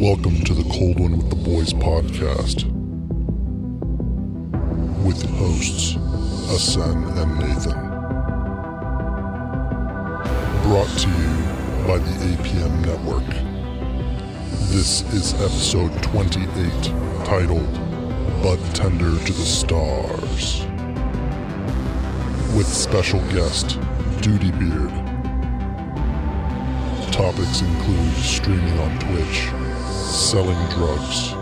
Welcome to the Cold One with the Boys podcast with hosts Asen and Nathan. Brought to you by the APM Network. This is episode 28, titled Budtender to the Stars, with special guest DoodyBeard. Topics include streaming on Twitch, selling drugs,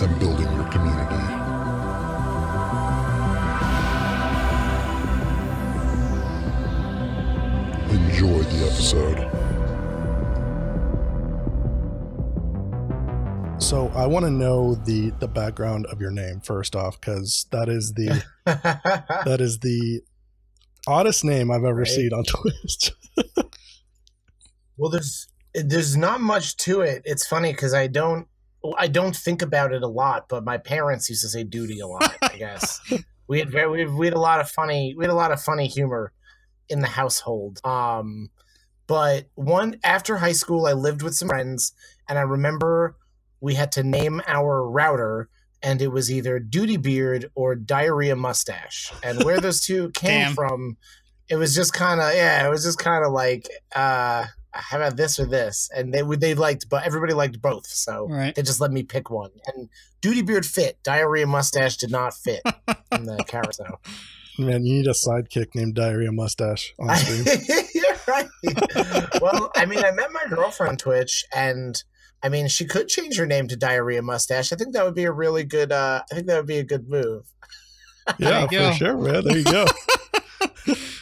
and building your community. Enjoy the episode. So I want to know the background of your name first off, because that is the oddest name I've ever seen on Twitch. Well, there's not much to it. It's funny because I don't think about it a lot, but my parents used to say "Doody" a lot. I guess we had a lot of funny humor in the household. But after high school, I lived with some friends, and I remember we had to name our router, and it was either DoodyBeard or DiarrheaMustache. And where those two came from, it was just kind of like, how about this or this? And they liked, but everybody liked both, so They just let me pick one. And DoodyBeard fit. DiarrheaMustache did not fit in the carousel. Man, you need a sidekick named DiarrheaMustache on stream. You're right. Well, I mean, I met my girlfriend on Twitch, and I mean, she could change her name to DiarrheaMustache. I think that would be a really good. I think that would be a good move. Yeah, for sure, man. There you go.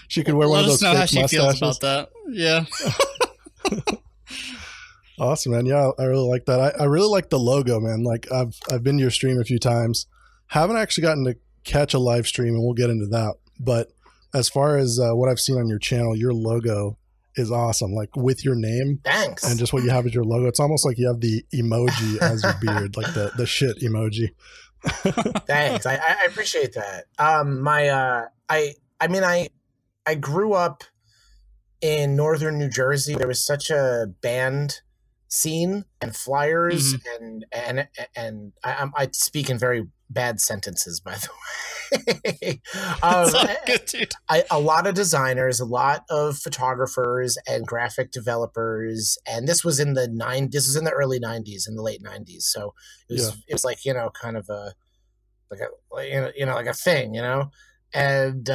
She could wear one of those fake mustaches. Let us know how she feels about that. Yeah. Awesome, man. Yeah, I really like that. I really like the logo, man. Like I've been to your stream a few times. Haven't actually gotten to catch a live stream, and we'll get into that. But as far as what I've seen on your channel, your logo is awesome. Like with your name, thanks, and just what you have as your logo. It's almost like you have the emoji as your beard, like the shit emoji. Thanks, I appreciate that. I grew up in northern New Jersey. There was such a band scene and flyers, and I speak in very bad sentences, by the way. Good, dude. A lot of designers, a lot of photographers and graphic developers, and this was in the early 90s, in the late 90s. So it was like, kind of like a thing, and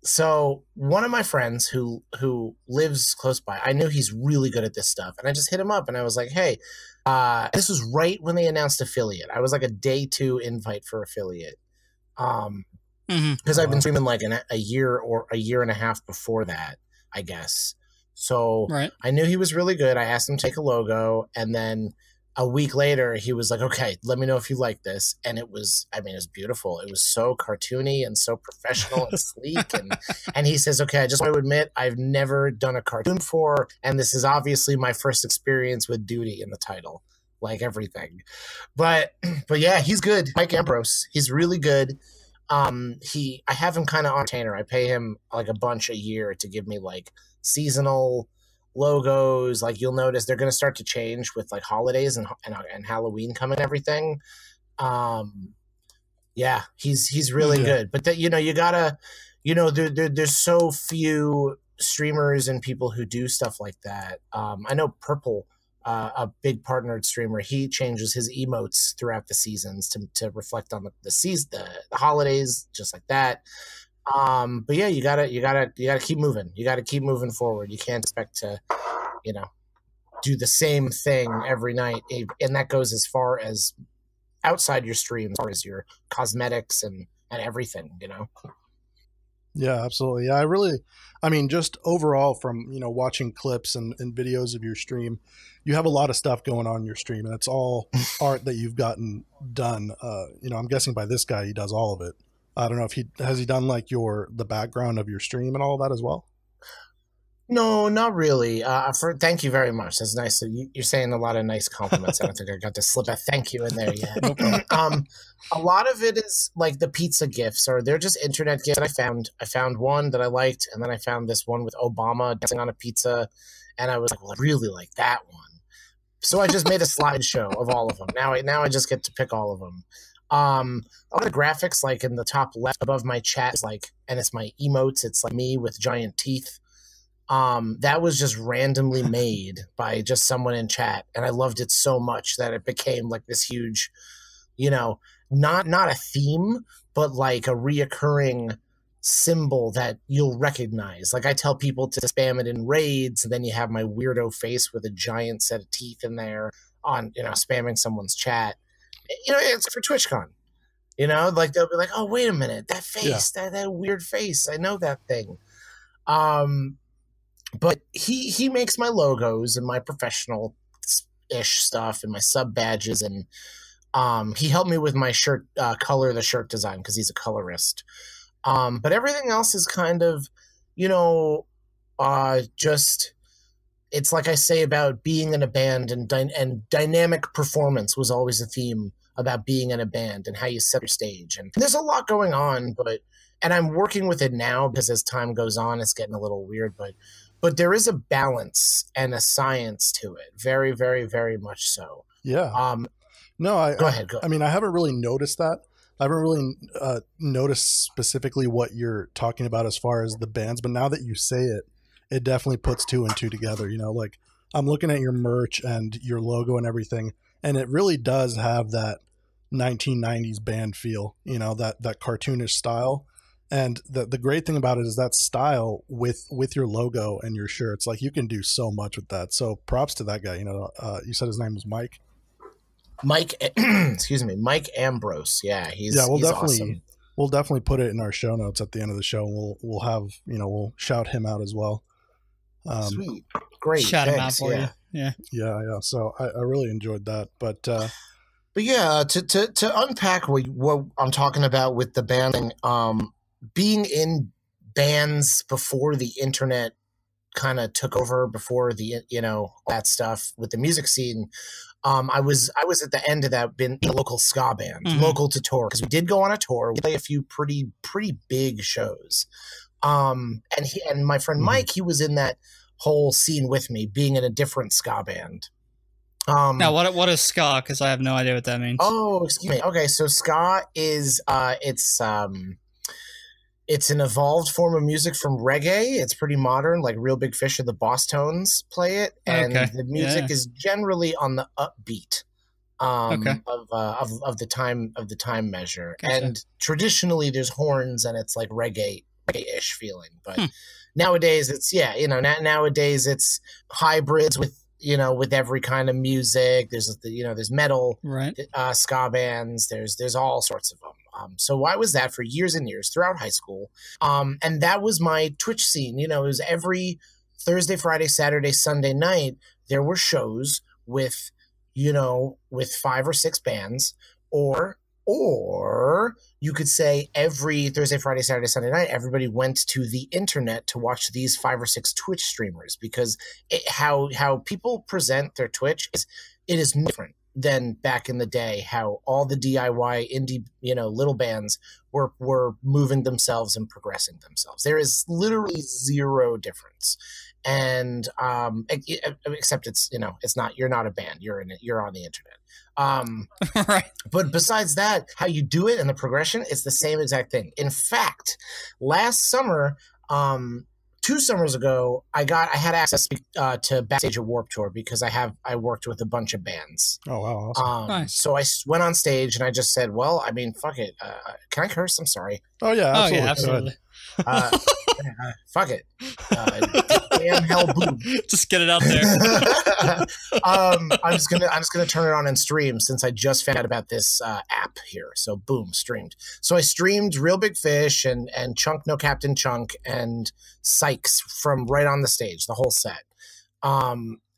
so one of my friends who lives close by, I knew he's really good at this stuff, and I just hit him up and I was like, hey, this was right when they announced affiliate. I was like a day 2 invite for affiliate. Because I've been streaming like a year or a year and a half before that, I guess. So I knew he was really good. I asked him to take a logo, and then a week later he was like, okay, let me know if you like this. And it was beautiful. It was so cartoony and so professional and sleek. And he says, okay, I just want to admit, I've never done a cartoon before, and this is obviously my first experience with Doody in the title, like everything. But yeah, he's good. Mike Ambrose, he's really good. I have him kind of on retainer. I pay him like a bunch a year to give me like seasonal logos. Like you'll notice they're going to start to change with like holidays and Halloween coming and everything. Yeah, he's really good. But that, you gotta, there's so few streamers and people who do stuff like that. I know Purple, a big partnered streamer, he changes his emotes throughout the seasons to reflect on the holidays, just like that. But yeah, you gotta keep moving. You gotta keep moving forward. You can't expect to, do the same thing every night. And that goes as far as outside your stream, as far as your cosmetics and everything, Yeah, absolutely. Yeah, I mean, just overall from, watching clips and videos of your stream, you have a lot of stuff going on in your stream, and it's all art that you've gotten done. I'm guessing by this guy, he does all of it. I don't know if he done like the background of your stream and all of that as well. No, not really. Thank you very much. That's nice. You're saying a lot of nice compliments. I don't think I got to slip a thank you in there yet. No problem. A lot of it is like the pizza gifts, or they're just internet gifts. I found one that I liked, and then I found this one with Obama dancing on a pizza, and I was like, well, I really like that one. So I just made a slideshow of all of them. Now I just get to pick all of them. All the graphics, like in the top left above my chat, is like, and it's my emotes. It's like me with giant teeth. That was just randomly made by just someone in chat, and I loved it so much that it became like this huge, you know, not a theme, but like a reoccurring symbol that you'll recognize. Like I tell people to spam it in raids, and then you have my weirdo face with a giant set of teeth in there on, you know, spamming someone's chat. You know, it's for TwitchCon. You know, like they'll be like, "Oh, wait a minute, that face, that weird face, I know that thing." But he makes my logos and my professional-ish stuff and my sub badges, and he helped me with my shirt the shirt design because he's a colorist. But everything else is kind of, you know, just, it's like I say about being in a band, and dynamic performance was always a theme about being in a band and how you set your stage. And there's a lot going on, and I'm working with it now because as time goes on, it's getting a little weird, but there is a balance and a science to it. Very, very, very much so. Yeah. No, go ahead. I mean, I haven't really noticed that. I haven't really noticed specifically what you're talking about as far as the bands, but now that you say it, it definitely puts two and two together. You know, like I'm looking at your merch and your logo and everything, and it really does have that 1990s band feel, you know, that cartoonish style. And the great thing about it is that style with your logo and your shirts, like you can do so much with that. So props to that guy. You know, you said his name was Mike. Excuse me, Mike Ambrose. Yeah, he's awesome. We'll definitely put it in our show notes at the end of the show. We'll have, you know, we'll shout him out as well. Sweet, great, shout him out for you. Yeah. So I really enjoyed that, but yeah, to unpack what I'm talking about with the banding, being in bands before the internet kind of took over, before the, you know, that stuff with the music scene. I was at the end of that, been in a local ska band, local to tour, because we did go on a tour. We played a few pretty big shows. And my friend Mike, he was in that whole scene with me, being in a different ska band. Now, what is ska? Because I have no idea what that means. Oh, excuse me. Okay, so ska is it's an evolved form of music from reggae. It's pretty modern, like Real Big Fish of the Boss Tones play it, and the music is generally on the upbeat of the time measure. Gotcha. And traditionally, there's horns, and it's like reggae-ish feeling. But nowadays, it's nowadays it's hybrids with, you know, with every kind of music. There's metal, right? Ska bands. There's all sorts of them. So I was that for years and years throughout high school. And that was my Twitch scene. You know, it was every Thursday, Friday, Saturday, Sunday night, there were shows with 5 or 6 bands, or you could say every Thursday, Friday, Saturday, Sunday night, everybody went to the internet to watch these 5 or 6 Twitch streamers, because how people present their Twitch is different than back in the day, how all the DIY indie, you know, little bands were moving themselves and progressing themselves. There is literally zero difference. And except it's, you know, it's not, you're not a band, you're on the internet. Right. But besides that, how you do it and the progression, it's the same exact thing. In fact, last summer, 2 summers ago, I had access to backstage at Warped Tour, because I worked with a bunch of bands. Oh wow, awesome. Nice. So I went on stage and I just said, well, I mean, fuck it. Can I curse? I'm sorry. Oh yeah, absolutely. Oh yeah, absolutely. Fuck it. Damn hell boom. Just get it out there. I'm just gonna turn it on and stream, since I just found out about this app here. So boom, streamed. So I streamed Real Big Fish and Chunk No Captain Chunk and Sykes from right on the stage, the whole set.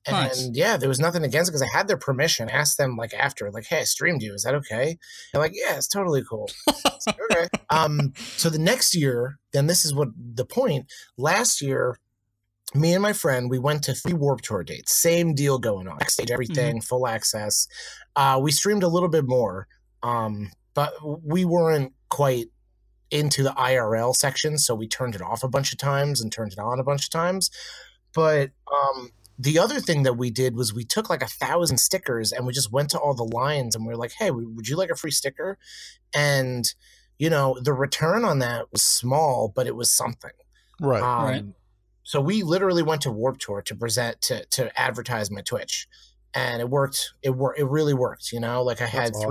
Nice. And yeah, there was nothing against it, because I had their permission. I asked them like after, like, hey, I streamed you. Is that okay? They're like, yeah, it's totally cool. So, okay. So the next year, then this is what the point. Last year, me and my friend, we went to 3 Warped Tour dates. Same deal going on. Backstage, everything, full access. We streamed a little bit more, but we weren't quite into the IRL section, so we turned it off a bunch of times and turned it on a bunch of times. But the other thing that we did was we took like 1,000 stickers and we just went to all the lines and we were like, hey, would you like a free sticker? And, you know, the return on that was small, but it was something. Right. Right. So we literally went to Warped Tour to present, to advertise my Twitch, and it worked. It really worked. You know, like I had awesome.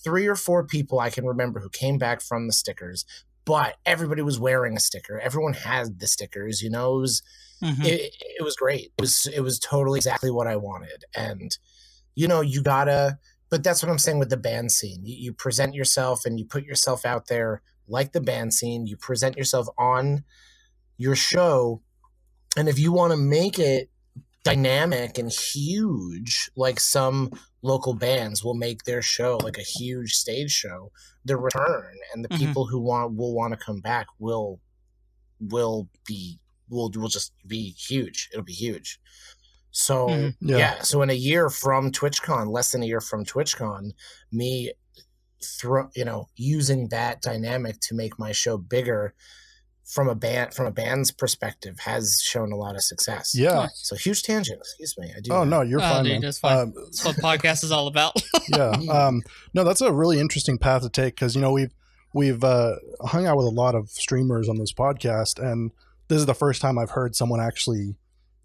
three or four people I can remember who came back from the stickers, but everybody was wearing a sticker. Everyone had the stickers. You know, it was great. It was totally exactly what I wanted. And, you know, you gotta, but that's what I'm saying with the band scene. You present yourself and you put yourself out there like the band scene. You present yourself on your show. And if you want to make it dynamic and huge, like some local bands will make their show like a huge stage show, the return and the people who will want to come back will just be huge. It'll be huge. So so in a year from TwitchCon, less than a year from TwitchCon, me using that dynamic to make my show bigger from a band's perspective has shown a lot of success. Yeah. So huge tangent. Excuse me. I do. Oh no, you're fine. Dude, Man. that's fine. That's what podcast is all about. Yeah. No, that's a really interesting path to take because, you know, we've hung out with a lot of streamers on this podcast, and this is the first time I've heard someone actually,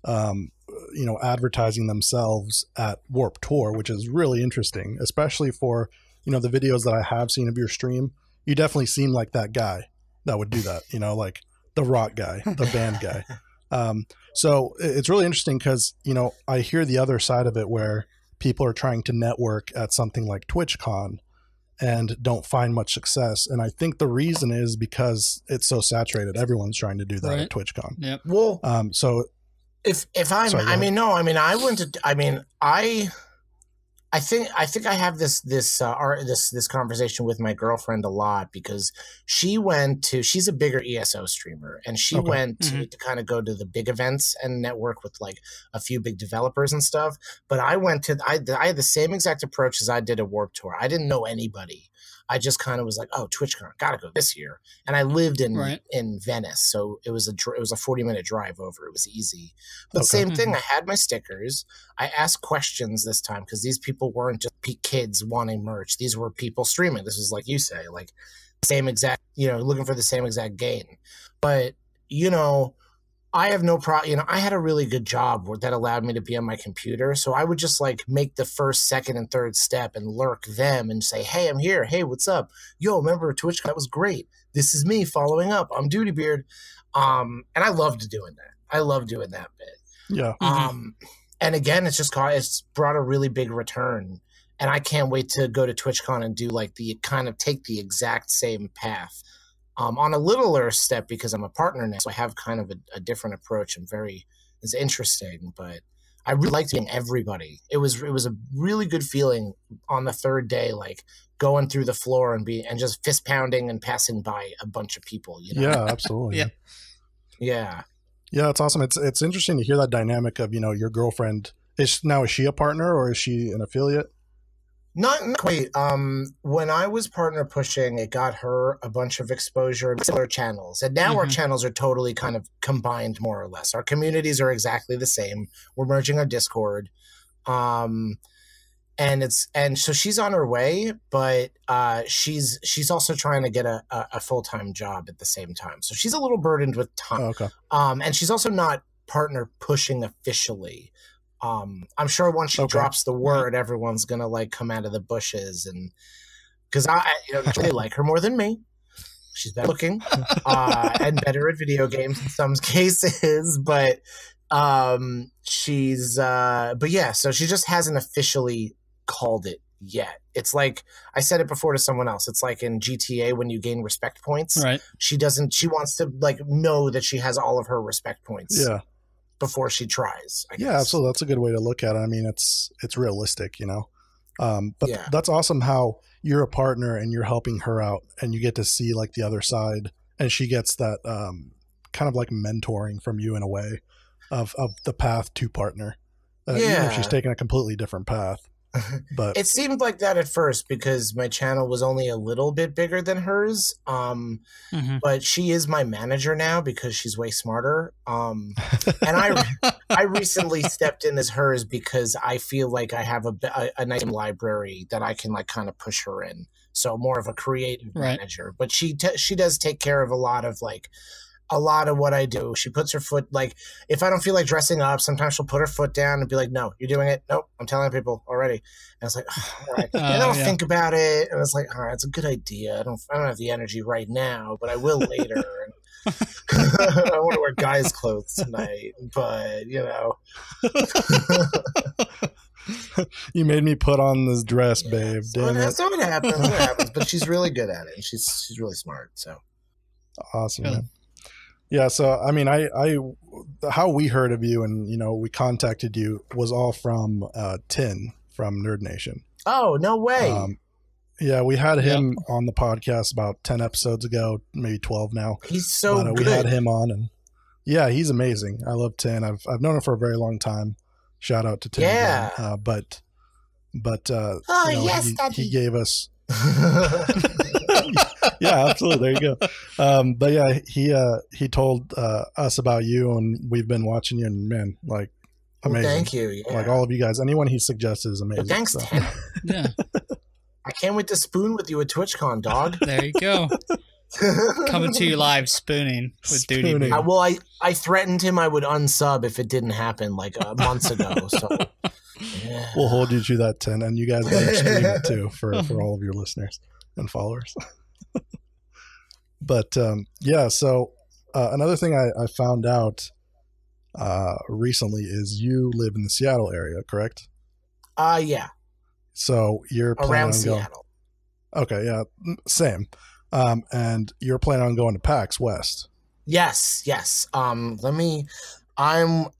you know, advertising themselves at Warped Tour, which is really interesting, especially for, you know, the videos that I have seen of your stream. You definitely seem like that guy that would do that, you know, like the rock guy, the band guy. So it's really interesting because, you know, I hear the other side of it where people are trying to network at something like TwitchCon and don't find much success. And I think the reason is because it's so saturated. Everyone's trying to do that at TwitchCon. Yep. Well, so if I'm, sorry, I think I have this conversation with my girlfriend a lot because she's a bigger ESO streamer, and she went to kind of go to the big events and network with like a few big developers and stuff. But I had the same exact approach as I did at Warped Tour. I didn't know anybody. I just kind of was like, oh, TwitchCon, gotta go this year. And I lived in Venice, so it was a 40-minute drive over. It was easy. But same thing, I had my stickers. I asked questions this time because these people weren't just kids wanting merch. These were people streaming. This was like you say, like same exact, you know, looking for the same exact gain. But, you know, I have no problem. You know, I had a really good job that allowed me to be on my computer. So I would just like make the first, second, and third step and lurk them and say, hey, I'm here. Hey, what's up? Yo, remember Twitch? That was great. This is me following up. I'm DoodyBeard. And I loved doing that. I love doing that bit. Yeah. And again, it's brought a really big return. And I can't wait to go to TwitchCon and do like take the exact same path. On a littler step because I'm a partner now, so I have kind of a different approach. It's interesting, but I really liked being everybody. It was a really good feeling on the third day, like going through the floor and just fist pounding and passing by a bunch of people. You know? Yeah, absolutely. Yeah. Yeah, it's awesome. It's interesting to hear that dynamic of, you know, your girlfriend. Is she a partner or is she an affiliate? Not quite. When I was partner pushing, it got her a bunch of exposure in similar channels. And now our channels are totally kind of combined more or less. Our communities are exactly the same. We're merging our Discord. And so she's on her way, but she's also trying to get a full-time job at the same time. So she's a little burdened with time. Oh, okay. And she's also not partner pushing officially. I'm sure once she drops the word, everyone's gonna like come out of the bushes, and because they like her more than me. She's better looking and better at video games in some cases, but so she just hasn't officially called it yet. It's like I said it before to someone else. It's like in GTA when you gain respect points. Right. She wants to like know that she has all of her respect points. Yeah. Before she tries, I guess. Yeah, absolutely. That's a good way to look at it. I mean, it's realistic, you know. But that's awesome how you're a partner and you're helping her out, and you get to see like the other side, and she gets that kind of like mentoring from you in a way of the path to partner. Even if she's taking a completely different path. But it seemed like that at first because my channel was only a little bit bigger than hers. But she is my manager now because she's way smarter. And I recently stepped in as hers because I feel like I have a nice library that I can like kind of push her in. So more of a creative manager. But she does take care of a lot of what I do. She puts her foot, like, if I don't feel like dressing up, sometimes she'll put her foot down and be like, no, you're doing it. Nope, I'm telling people already. And it's like, oh, all right. And I'll think about it. And it's like, all right, it's a good idea. I don't have the energy right now, but I will later. I want to wear guys' clothes tonight, but, you know. You made me put on this dress, babe. Damn it. That's what happens. What happens. But she's really good at it. And she's really smart. So awesome, man. Yeah, so I mean, I how we heard of you and we contacted you was all from Tin from Nerd Nation. Oh, no way! Yeah, we had him on the podcast about 10 episodes ago, maybe 12 now. He's so good. We had him on, and yeah, he's amazing. I love Tin. I've known him for a very long time. Shout out to Tin. Yeah, again. But yes, he gave us. Yeah, absolutely. There you go. But yeah, he told us about you, and we've been watching you, and man, like amazing. Well, thank you. Yeah. Like all of you guys, anyone he suggested is amazing. Well, thanks, so. Tim. Yeah. I can't wait to spoon with you at TwitchCon, dog. There you go. Coming to you live, spooning with DoodyBeard. I threatened him I would unsub if it didn't happen like months ago. So yeah. We'll hold you to that, Tin, and you guys better stream it too for all of your listeners and followers. But yeah, so another thing I found out recently is you live in the Seattle area, correct? Yeah. So you're planning around on Seattle. Okay, yeah, same. And you're planning on going to PAX West. Yes. I'm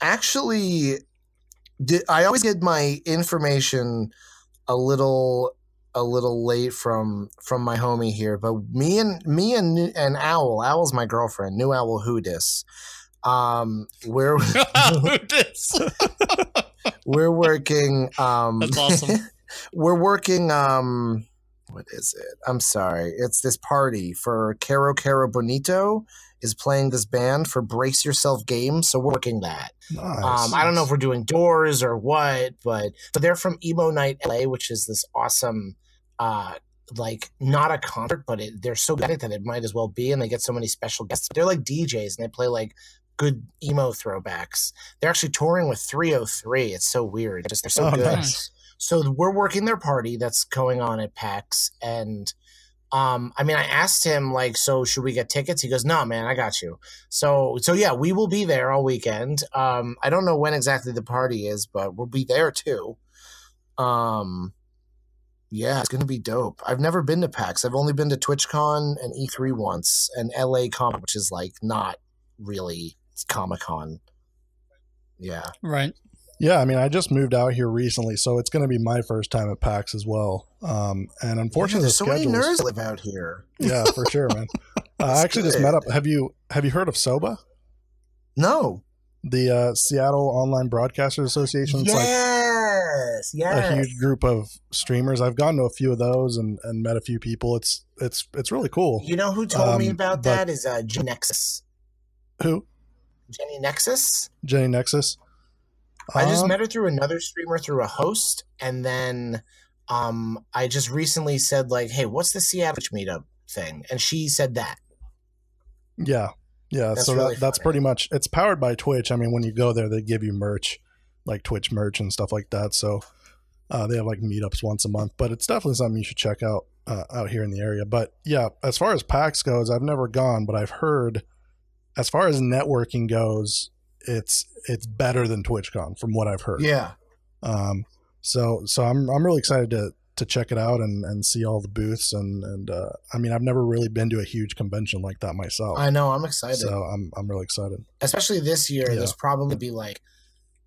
actually, I always get my information a little late from my homie here, but me and Owl's my girlfriend, New Owl Hoodis. We're working. That's awesome. We're working. What is it? I'm sorry. It's this party for Caro Bonito is playing this band for Brace Yourself Games. So we're working that. Nice. I don't know if we're doing doors or what, but they're from Emo Night LA, which is this awesome, like not a concert, but they're so good at it that it might as well be. And they get so many special guests. They're like DJs and they play like good emo throwbacks. They're actually touring with 303. It's so weird. They're so good. Nice. So we're working their party that's going on at PAX. And I mean, I asked him like, so should we get tickets? He goes, no, man, I got you. So yeah, we will be there all weekend. I don't know when exactly the party is, but we'll be there too. Yeah, it's going to be dope. I've never been to PAX. I've only been to TwitchCon and E3 once and LA Comic, which is like not really Comic-Con. Yeah. Right. Yeah, I mean, I just moved out here recently, so it's going to be my first time at PAX as well. And unfortunately, there's so many nerds live out here. Yeah, for sure, man. I actually just met up. Have you heard of SOBA? No. The Seattle Online Broadcasters Association. It's yes. A huge group of streamers. I've gone to a few of those and met a few people. It's really cool. You know who told me about that is Jenny Nexus. Who? Jenny Nexus. Jenny Nexus. I just met her through another streamer through a host, and then I just recently said like, "Hey, what's the Seattle meetup thing?" And she said that. Yeah. That's so really that's pretty much. It's powered by Twitch. I mean, when you go there, they give you merch, like Twitch merch and stuff like that. So they have like meetups once a month, but it's definitely something you should check out here in the area. But yeah, as far as PAX goes, I've never gone, but I've heard as far as networking goes, it's better than TwitchCon from what I've heard. Yeah. So I'm really excited to check it out and see all the booths and I mean, I've never really been to a huge convention like that myself. I know, I'm excited. So I'm really excited. Especially this year, there's probably be like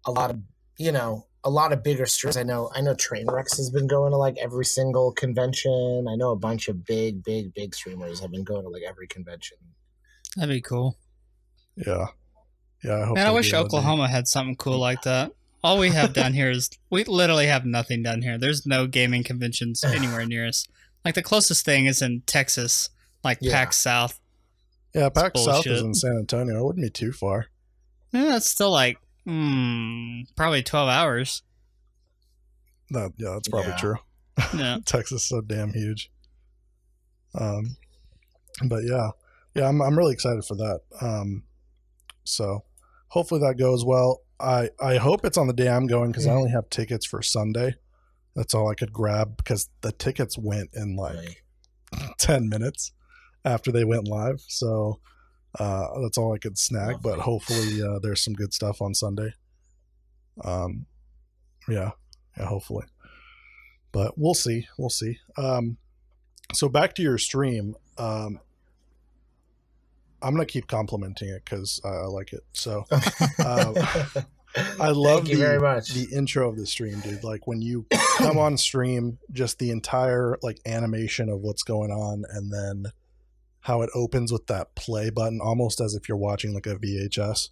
a lot of bigger streamers. I know Trainwrecks has been going to like every single convention. I know a bunch of big streamers have been going to like every convention. That'd be cool. Yeah. Yeah. I wish Oklahoma had something cool like that. All we have down here is we literally have nothing down here. There's no gaming conventions anywhere near us. Like the closest thing is in Texas, like PAX South. Yeah, PAX South is in San Antonio. It wouldn't be too far. Yeah, that's still like probably 12 hours. Yeah, that's probably true. Yeah. Texas is so damn huge. But yeah, I'm really excited for that. So hopefully that goes well. I hope it's on the day I'm going because I only have tickets for Sunday. That's all I could grab because the tickets went in like 10 minutes after they went live. So that's all I could snag. But hopefully there's some good stuff on Sunday. Yeah, hopefully. But we'll see. So back to your stream. I'm going to keep complimenting it because I like it. So I love very much. The intro of the stream, dude. Like when you come on stream, just the entire like animation of what's going on, and then how it opens with that play button, almost as if you're watching like a VHS.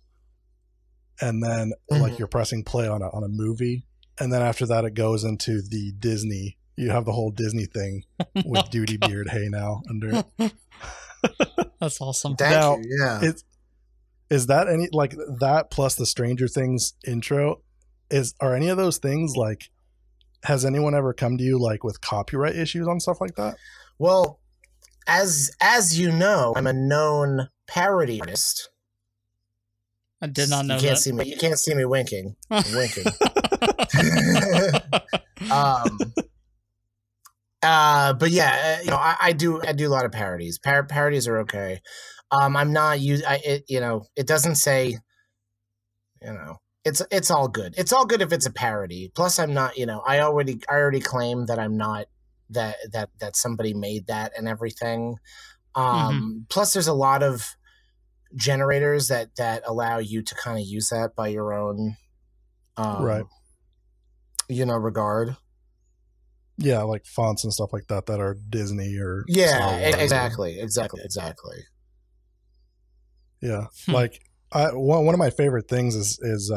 And then like you're pressing play on a movie. And then after that, it goes into the Disney. You have the whole Disney thing with DoodyBeard, hey now, under it. That's awesome. Thank you. Yeah. Is that any like that plus the Stranger Things intro? Are any of those things like? Has anyone ever come to you like with copyright issues on stuff like that? Well, as you know, I'm a known parody artist. I did not know you can't that. See me. You can't see me winking. I'm winking. But yeah, I do a lot of parodies. Parodies are okay. I'm not it doesn't say, it's all good. It's all good if it's a parody. Plus I'm not, I already claim that I'm not that somebody made that and everything. Plus there's a lot of generators that allow you to kind of use that by your own, right. Regard. Yeah, like fonts and stuff like that are Disney or exactly. Yeah, like one of my favorite things is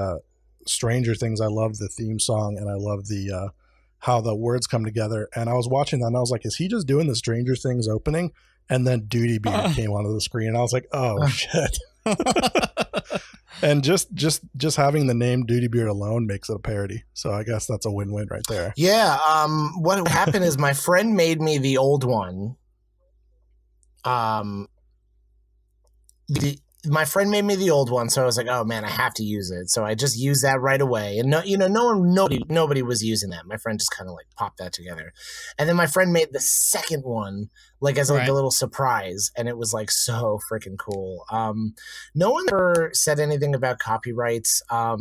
Stranger Things. I love the theme song and I love the how the words come together. And I was watching that and I was like, is he just doing the Stranger Things opening? And then DoodyBeard came onto the screen and I was like, oh shit. And just having the name DoodyBeard alone makes it a parody. So I guess that's a win-win right there. Yeah. What happened is my friend made me the old one. My friend made me the old one, so I was like, "Oh man, I have to use it." So I just used that right away, and nobody was using that. My friend just kind of like popped that together, and then my friend made the second one like as like a little surprise, and it was like so freaking cool. No one ever said anything about copyrights. I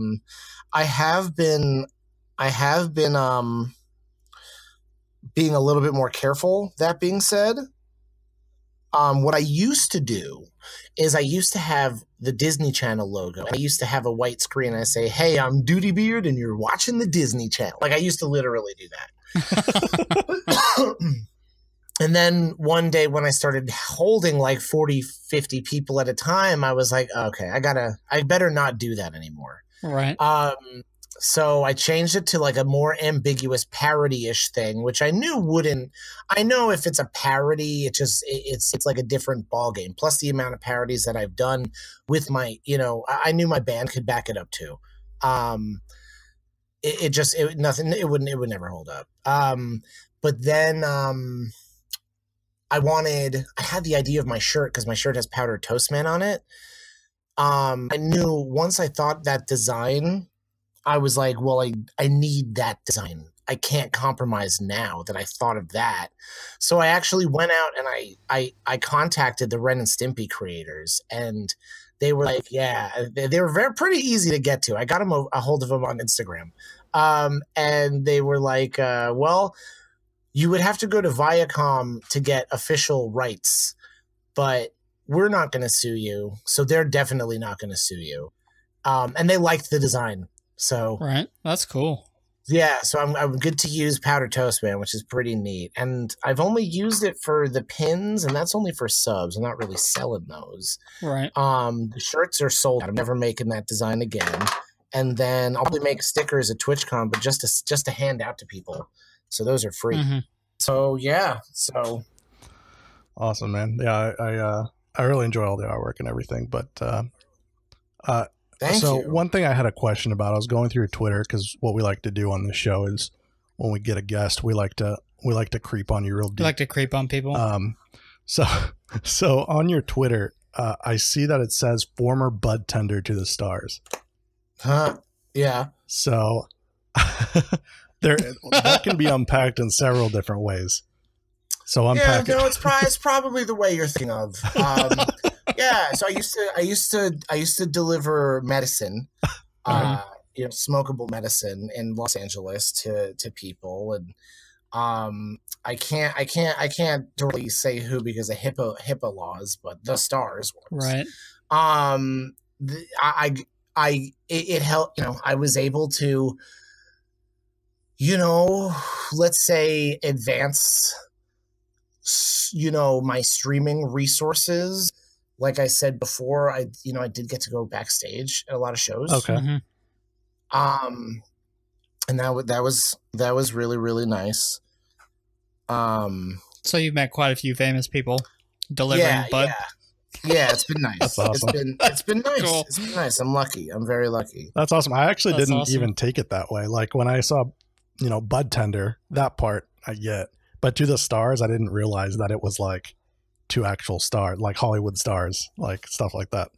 have been being a little bit more careful. That being said, what I used to do is I used to have the Disney Channel logo. I used to have a white screen and I say, "Hey, I'm DoodyBeard and you're watching the Disney Channel." Like I used to literally do that. And then one day when I started holding like 40, 50 people at a time, I was like, okay, I better not do that anymore. Right. So I changed it to like a more ambiguous parody-ish thing, which I knew wouldn't. I know if it's a parody, it's like a different ballgame. Plus the amount of parodies that I've done with my, I knew my band could back it up too. It would never hold up. But then I had the idea of my shirt because my shirt has Powdered Toast Man on it. I knew once I thought that design, I was like, well, I need that design. I can't compromise now that I thought of that. So I actually went out and I contacted the Ren and Stimpy creators, and they were like, yeah, they were pretty easy to get to. I got a hold of them on Instagram. And they were like, well, you would have to go to Viacom to get official rights, but we're not going to sue you. So they're definitely not going to sue you. And they liked the design. So right, that's cool. Yeah, so I'm good to use Powdered Toast Man, which is pretty neat. And I've only used it for the pins, and that's only for subs. I'm not really selling those. Right. The shirts are sold. I'm never making that design again. and then I'll probably make stickers at TwitchCon, but just to hand out to people. So those are free. Mm-hmm. So yeah, so awesome, man. Yeah, I really enjoy all the artwork and everything. But thank you. One thing I had a question about, I was going through Twitter, because what we like to do on this show is when we get a guest, we like to creep on you real deep. You like to creep on people. So on your Twitter, I see that it says former Budtender to the stars. Huh? Yeah. So that can be unpacked in several different ways. So unpack it. It's probably the way you're thinking of. Yeah. So I used to deliver medicine, smokable medicine in Los Angeles to people, and I can't really say who because of HIPAA laws, but the stars ones. Right. It helped. I was able to, let's say advance, my streaming resources. Like I said before, I did get to go backstage at a lot of shows. Okay. Mm-hmm. And that was really, really nice. So you've met quite a few famous people delivering Bud. Yeah, it's been nice. That's awesome. It's been nice. Cool. It's been nice. I'm lucky. I'm very lucky. That's awesome. I actually didn't even take it that way. Like when I saw, Budtender, that part I get, but to the stars, I didn't realize that it was like to actual stars, like Hollywood stars, like stuff like that.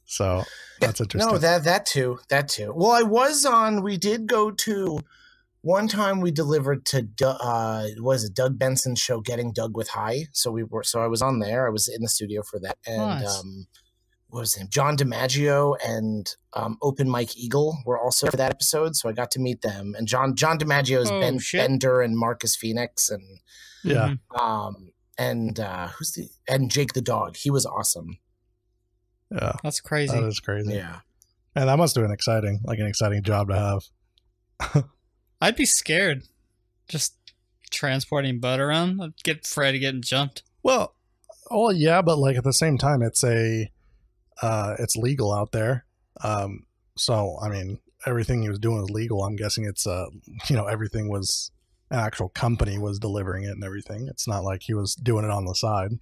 So that's interesting. No, that too. Well, we did go to, one time we delivered to Doug Benson's show, Getting Doug with High. So I was on there. I was in the studio for that. And nice. What was his name? John DiMaggio and Open Mike Eagle were also for that episode. So I got to meet them. And John DiMaggio is Bender and Marcus Phoenix, and yeah. And Jake the dog. He was awesome. Yeah, that's crazy. That is crazy. Yeah, and that must have been exciting job to have. I'd be scared just transporting Bud around. I'd get afraid of getting jumped. Well, yeah, but like at the same time, it's legal out there. So I mean, everything he was doing was legal. I'm guessing it's everything was, an actual company was delivering it and everything. It's not like he was doing it on the side.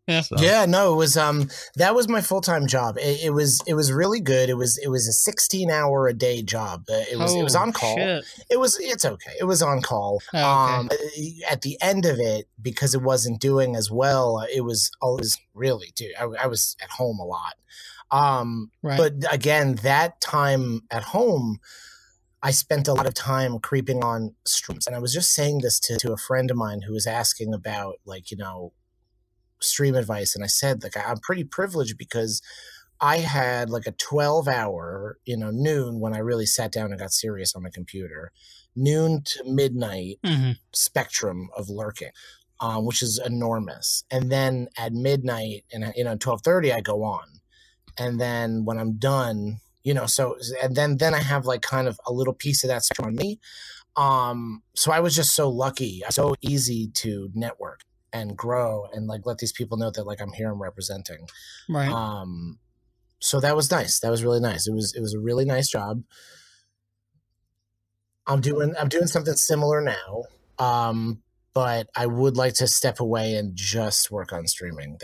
Yeah. So. Yeah, no, it was that was my full-time job. It was really good. It was a 16-hour a day job. It was on call. Shit. It's okay. It was on call. Oh, okay. At the end of it, because it wasn't doing as well, it was really, dude, I was at home a lot. Right. But again, that time at home, I spent a lot of time creeping on streams. And I was just saying this to a friend of mine who was asking about, stream advice. And I said, I'm pretty privileged because I had a 12-hour, noon when I really sat down and got serious on my computer, noon to midnight spectrum of lurking, which is enormous. And then at midnight and 12:30, I go on. And then when I'm done, and then I have kind of a little piece of that spectrum on me. So I was just so lucky, so easy to network and grow and let these people know that I'm here and representing. Right. So that was nice. That was really nice. It was a really nice job. I'm doing something similar now. But I would like to step away and just work on streaming.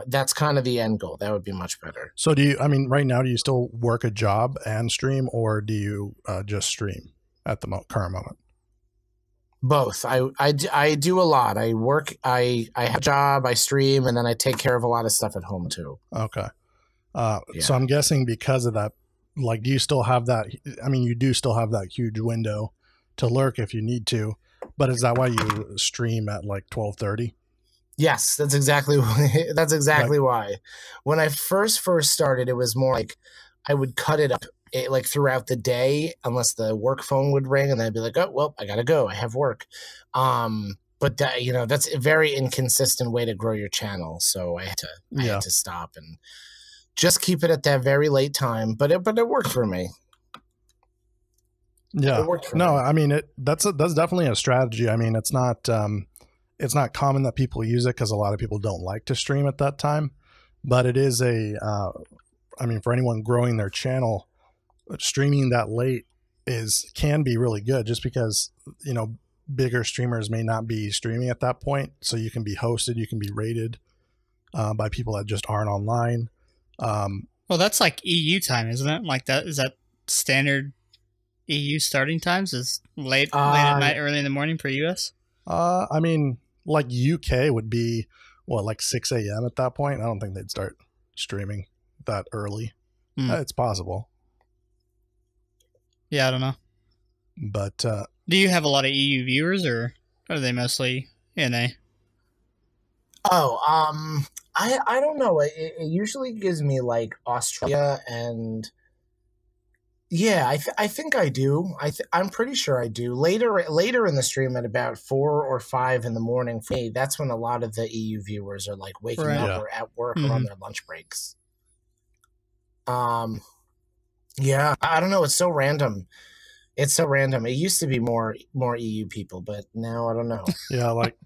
That's kind of the end goal. That would be much better. So right now, do you still work a job and stream, or do you just stream at the current moment? Both. I do a lot. I work. I have a job. I stream, and then I take care of a lot of stuff at home too. Okay. So I'm guessing because of that, do you still have that? I mean, you do still have that huge window to lurk if you need to, but is that why you stream at 12:30? Yes, that's exactly why. When I first started, it was more I would cut it up throughout the day, unless the work phone would ring, and then I'd be like, oh, well, I gotta go. I have work. But that, that's a very inconsistent way to grow your channel. So I had to stop and just keep it at that very late time. But it worked for me. Yeah. No, I mean, that's definitely a strategy. I mean, it's not common that people use it because a lot of people don't like to stream at that time, but it is I mean, for anyone growing their channel, streaming that late can be really good, just because, you know, bigger streamers may not be streaming at that point. So you can be hosted, you can be rated by people that just aren't online. Well, that's like EU time, isn't it? Like that, is that standard EU starting times is late at night, early in the morning for US? I mean, like UK would be what, like 6 a.m. at that point. I don't think they'd start streaming that early. It's possible. Yeah, I don't know. But do you have a lot of EU viewers, or are they mostly NA? Oh, I don't know. It usually gives me like Australia and yeah, I think I do. I'm pretty sure I do. Later in the stream at about 4 or 5 in the morning for me, that's when a lot of the EU viewers are like waking up or at work or on their lunch breaks. Yeah, I don't know. It's so random. It's so random. It used to be more EU people, but now I don't know. Yeah, like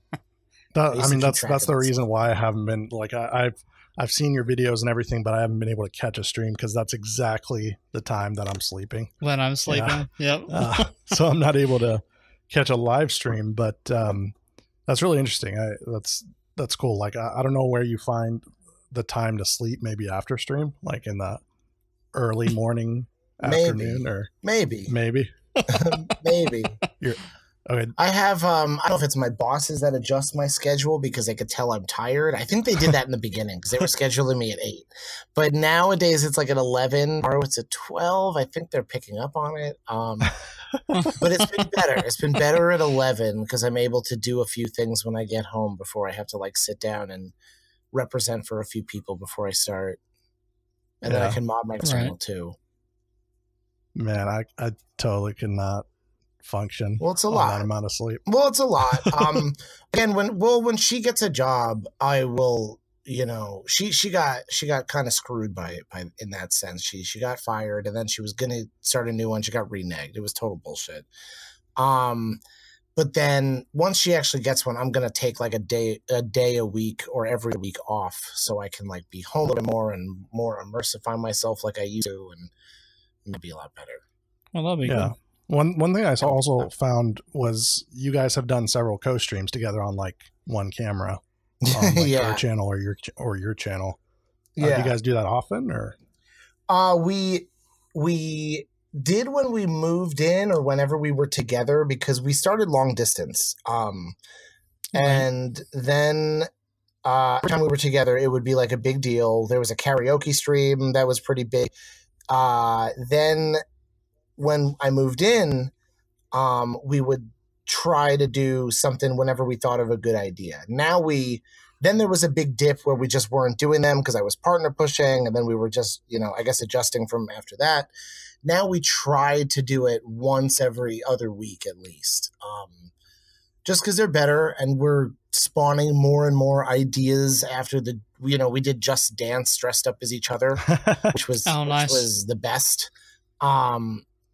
that. I mean, that's the reason why I haven't been like I've seen your videos and everything, but I haven't been able to catch a stream because that's exactly the time that I'm sleeping. When I'm sleeping, yep. So I'm not able to catch a live stream, but that's really interesting. That's cool. Like I don't know where you find the time to sleep. Maybe after stream, like in the early morning, afternoon, or maybe. Maybe. Okay. I have I don't know if it's my bosses that adjust my schedule because they could tell I'm tired. I think they did that in the beginning because they were scheduling me at 8. But nowadays it's like at 11 or it's at 12. I think they're picking up on it. But it's been better. It's been better at 11 because I'm able to do a few things when I get home before I have to like sit down and represent for a few people before I start. And then I can mod my channel too. Man, I totally could not function. Well, it's a lot. That amount of sleep. Well, it's a lot. Again, when she gets a job, I will. You know, she got kind of screwed by it in that sense. She got fired, and then she was gonna start a new one. She got reneged. It was total bullshit. But then once she actually gets one, I'm gonna take like a day a week or every week off, so I can like be home a little more and more immersify myself like I used to, and maybe a lot better. Well, that'll be good. One thing I also found was you guys have done several co-streams together on like one camera, on like our channel or your channel. Do you guys do that often, or? We did when we moved in or whenever we were together because we started long distance. And then every time we were together, it would be like a big deal. There was a karaoke stream that was pretty big. Then when I moved in, we would try to do something whenever we thought of a good idea. Then there was a big dip where we just weren't doing them because I was partner pushing, and then we were just, I guess adjusting from after that. Now we try to do it once every other week at least, just because they're better, and we're spawning more and more ideas after we did Just Dance dressed up as each other, which was nice. Which was the best.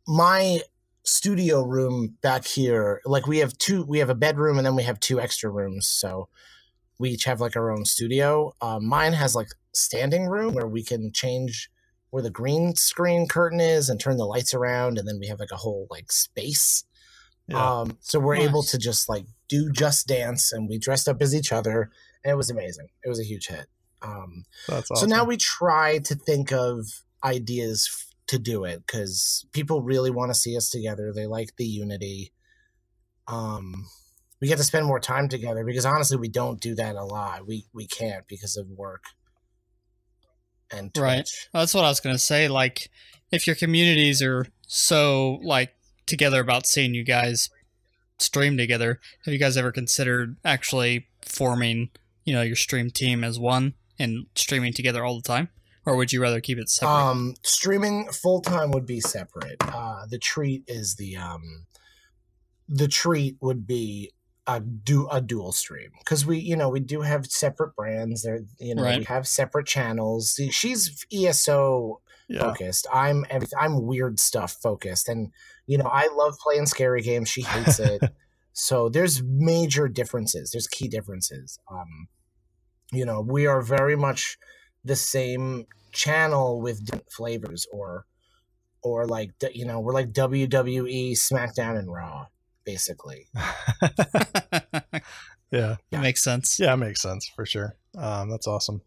My studio room back here, like we have a bedroom and then we have 2 extra rooms, so we each have like our own studio. Mine has like standing room where we can change where the green screen curtain is and turn the lights around, and then we have like a whole like space. So we're able to just like do Just Dance, and we dressed up as each other, and it was amazing. It was a huge hit. That's awesome. So now we try to think of ideas to do it because people really want to see us together. They like the unity. We get to spend more time together because honestly we don't do that a lot. We can't because of work and Twitch. Right. Well, that's what I was going to say. Like, if your communities are so like together about seeing you guys stream together, have you guys ever considered actually forming, your stream team as one and streaming together all the time? Or would you rather keep it separate? Streaming full time would be separate. The treat is the treat would be a dual stream because we do have separate brands. There, we have separate channels. She's ESO focused. I'm weird stuff focused, and I love playing scary games. She hates it. So there's major differences. There's key differences. We are very much the same channel with different flavors, or like, you know, we're like WWE, SmackDown, and Raw, basically. Yeah. It makes sense. Yeah, it makes sense for sure. That's awesome.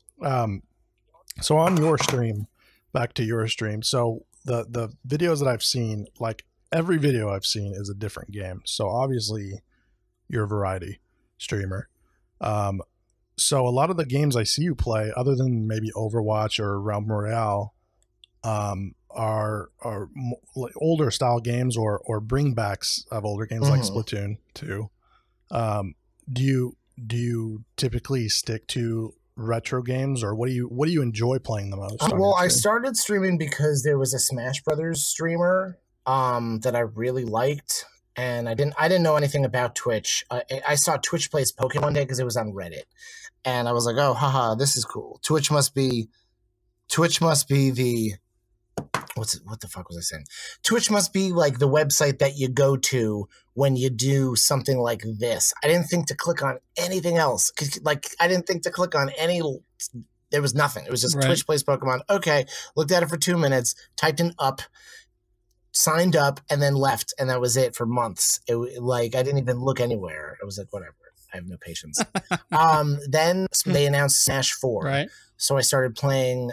So on your stream, back to your stream. So the videos that I've seen, like every video I've seen is a different game. So obviously you're a variety streamer. So a lot of the games I see you play, other than maybe Overwatch or Realm Royale, are like older style games or bringbacks of older games like Splatoon 2. Do you typically stick to retro games, or what do you enjoy playing the most? Well, I started streaming because there was a Smash Brothers streamer that I really liked, and I didn't know anything about Twitch. I saw Twitch Plays Pokemon one day because it was on Reddit, and I was like, oh, haha, this is cool. Twitch must be the what the fuck was I saying? Twitch must be like the website that you go to when you do something like this. I didn't think to click on anything else. Like, I didn't think to click on any. There was nothing. It was just Twitch Plays Pokemon. Okay, looked at it for 2 minutes, typed in up, signed up, and then left, and that was it for months. Like, I didn't even look anywhere. It was like, whatever. I have no patience. Then they announced Smash 4. Right. So I started playing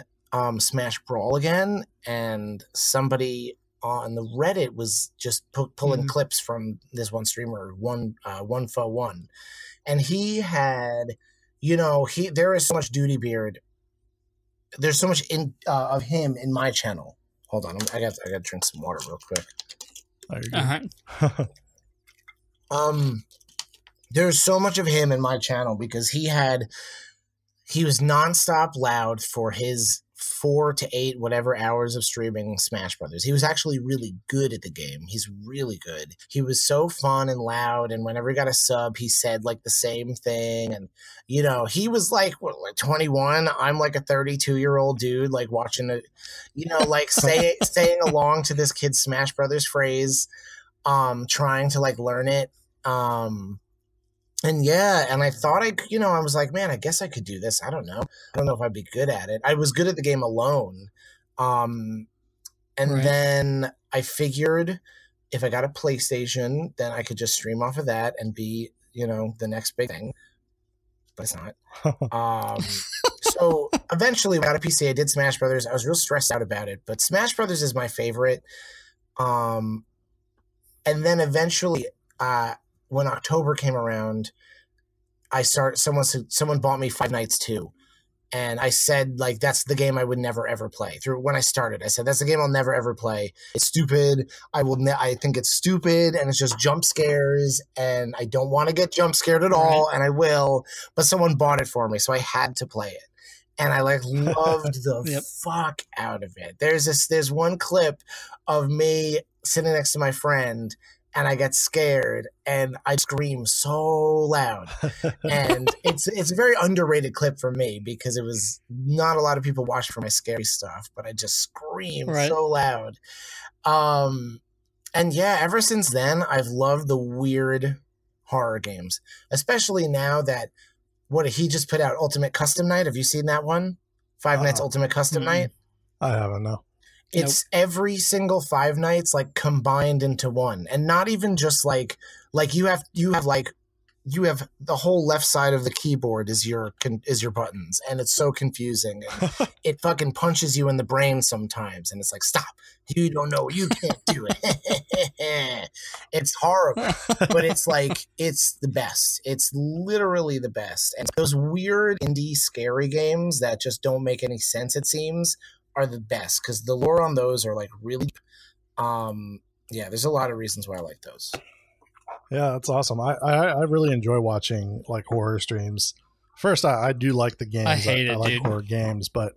Smash Brawl again, and somebody on the Reddit was just pulling clips from this one streamer, one for one, and he had, you know, there is so much DoodyBeard. There's so much of him in my channel. Hold on, I got to drink some water real quick. There's so much of him in my channel because he was nonstop loud for his 4 to 8 whatever hours of streaming Smash Brothers. He was actually really good at the game. He's really good. He was so fun and loud, and whenever he got a sub, he said like the same thing. And you know, he was like 21. I'm like a 32-year-old dude, like watching it, you know, like staying along to this kid's Smash Brothers phrase, trying to like learn it. And yeah, and I thought I was like, man, I guess I could do this. I don't know if I'd be good at it. I was good at the game alone. Then I figured if I got a PlayStation, then I could just stream off of that and be, you know, the next big thing. But it's not. So eventually we got a PC. I did Smash Brothers. I was real stressed out about it, but Smash Brothers is my favorite. And then eventually, when October came around, someone bought me Five Nights 2. And I said, like, that's the game I would never, ever play. When I started, I said, that's the game I'll never, ever play. It's stupid. I think it's stupid, and it's just jump scares, and I don't want to get jump scared at all, and I will. But someone bought it for me, so I had to play it. And I, like, loved the fuck out of it. There's one clip of me sitting next to my friend, and I get scared, and I scream so loud. And it's a very underrated clip for me because it was not a lot of people watch for my scary stuff, but I just scream so loud. And yeah, ever since then, I've loved the weird horror games, especially now that he just put out Ultimate Custom Night. Have you seen that one? Five Nights Ultimate Custom Night? I haven't, no. It's every single Five Nights like combined into one, and not even just like you have the whole left side of the keyboard is your buttons, and it's so confusing. And it fucking punches you in the brain sometimes, and it's like, stop, you don't know, you can't do it. It's horrible, but it's like it's the best. It's literally the best. And those weird indie scary games that just don't make any sense, it seems, are the best because the lore on those are like really there's a lot of reasons why I like those. Yeah, that's awesome. I really enjoy watching like horror streams. First, I do like the games. I like horror games, but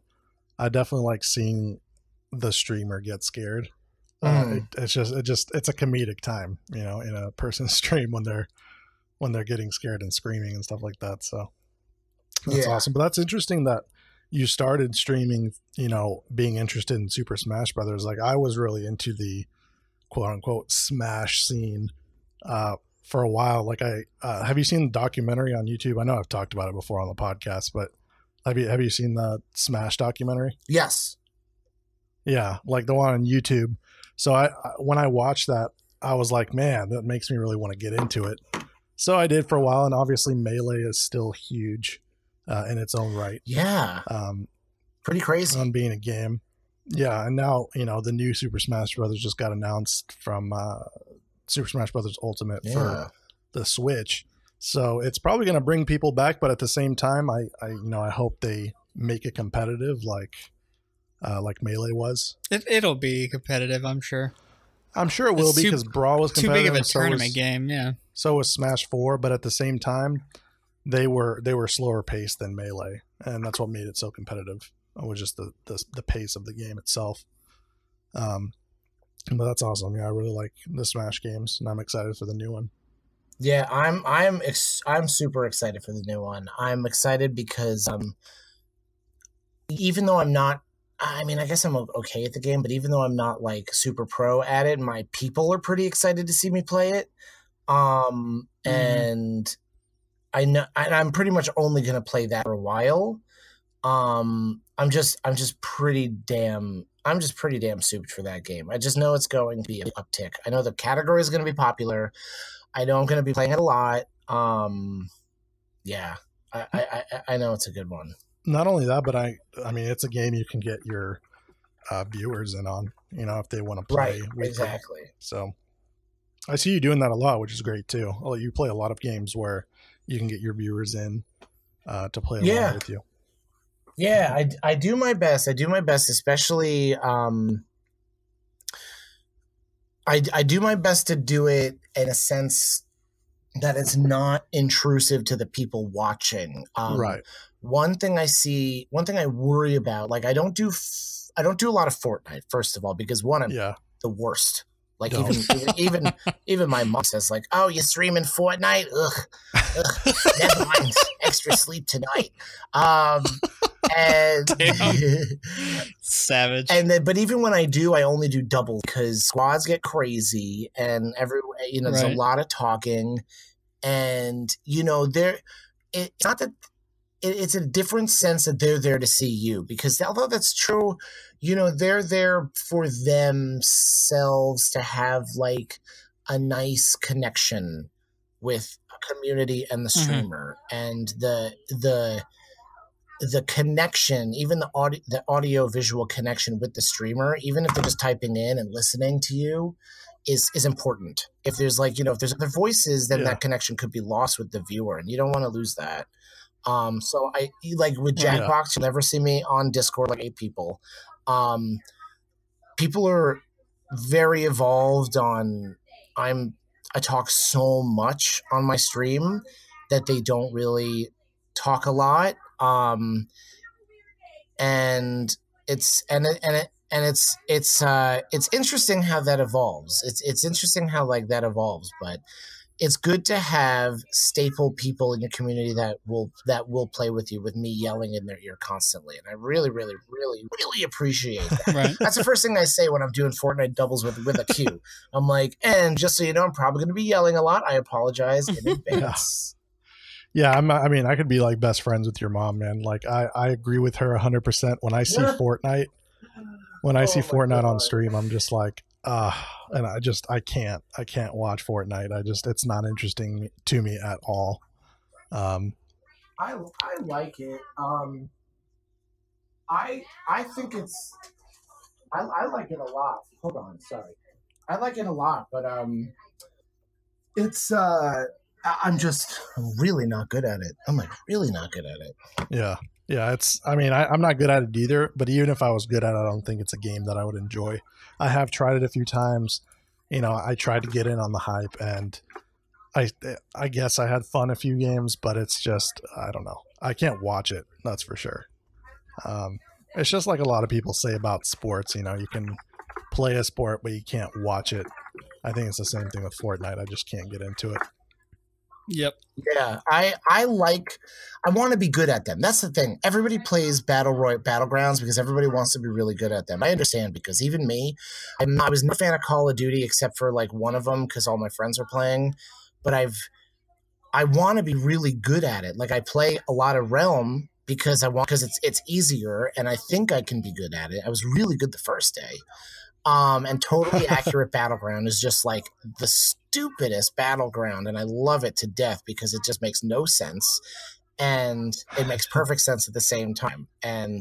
I definitely like seeing the streamer get scared. It's a comedic time, you know, in a person's stream when they're getting scared and screaming and stuff like that. So that's awesome. But that's interesting that you started streaming, you know, being interested in Super Smash Brothers. Like, I was really into the quote unquote Smash scene for a while. Like, have you seen the documentary on YouTube? I know I've talked about it before on the podcast, but Have you seen the Smash documentary? Yes. Yeah, like the one on YouTube. So when I watched that, I was like, man, that makes me really want to get into it. So I did for a while, and obviously Melee is still huge in its own right. Yeah. Pretty crazy. On being a game. Yeah, and now, the new Super Smash Brothers just got announced from Super Smash Brothers Ultimate for the Switch. So it's probably going to bring people back, but at the same time, I hope they make it competitive like Melee was. It'll be competitive, I'm sure. I'm sure it will be because Brawl was competitive. Too big of a tournament game, yeah. So was Smash 4, but at the same time, they were slower paced than Melee, and that's what made it so competitive. It was just the pace of the game itself. But that's awesome. Yeah, I really like the Smash games, and I'm excited for the new one. Yeah, I'm super excited for the new one. I'm excited because even though I'm not, I mean, I guess I'm okay at the game, but even though I'm not like super pro at it, my people are pretty excited to see me play it. And I know, and I'm pretty much only going to play that for a while. I'm just pretty damn souped for that game. I just know it's going to be an uptick. I know the category is going to be popular. I know I'm going to be playing it a lot. Yeah, I know it's a good one. Not only that, but I mean, it's a game you can get your viewers in on, if they want to play. Right, exactly. So I see you doing that a lot, which is great too. You play a lot of games where you can get your viewers in to play along with you. Yeah, I do my best. I do my best, especially I do my best to do it in a sense that it's not intrusive to the people watching. Right. One thing I worry about, like I don't do a lot of Fortnite, first of all, because one, I'm the worst. Like even my mom says like, "Oh, you streaming Fortnite? Ugh, never mind. Extra sleep tonight." And savage. And then, but even when I do, I only do doubles because squads get crazy, and there's a lot of talking, and it's not that. It's a different sense that they're there to see you, because although that's true, they're there for themselves to have like a nice connection with a community and the streamer, and the connection, even the audio visual connection with the streamer, even if they're just typing in and listening to you, is important. If there's if there's other voices, then that connection could be lost with the viewer, and you don't want to lose that. So I like with Jackbox, you'll never see me on Discord like 8 people. People are very evolved on. I talk so much on my stream that they don't really talk a lot. And it's interesting how that evolves. It's interesting how that evolves, but it's good to have staple people in your community that will play with you, with me yelling in their ear constantly. And I really, really, really, really appreciate that. Right. That's the first thing I say when I'm doing Fortnite doubles with a Q. I'm like, and just so you know, I'm probably going to be yelling a lot. I apologize in advance. Yeah, I could be like best friends with your mom, man. Like I agree with her 100%. When I see Fortnite, Fortnite on stream, I'm just like, and I can't watch Fortnite. It's not interesting to me at all. I like it. I think it's, I like it a lot. Hold on, sorry. I like it a lot, but it's I'm really not good at it. I'm like really not good at it. Yeah. Yeah, I'm not good at it either, but even if I was good at it, I don't think it's a game that I would enjoy. I have tried it a few times. I tried to get in on the hype, and I guess I had fun a few games, but it's just, I don't know. I can't watch it, that's for sure. It's just like a lot of people say about sports, you can play a sport, but you can't watch it. I think it's the same thing with Fortnite. I just can't get into it. Yep. Yeah, I want to be good at them. That's the thing. Everybody plays Battlegrounds because everybody wants to be really good at them. I understand, because even me, I was not a fan of Call of Duty except for like one of them because all my friends are playing. But I want to be really good at it. Like I play a lot of Realm, because it's easier and I think I can be good at it. I was really good the first day. And Totally Accurate Battleground is just like the stupidest battleground, and I love it to death because it just makes no sense. And it makes perfect sense at the same time.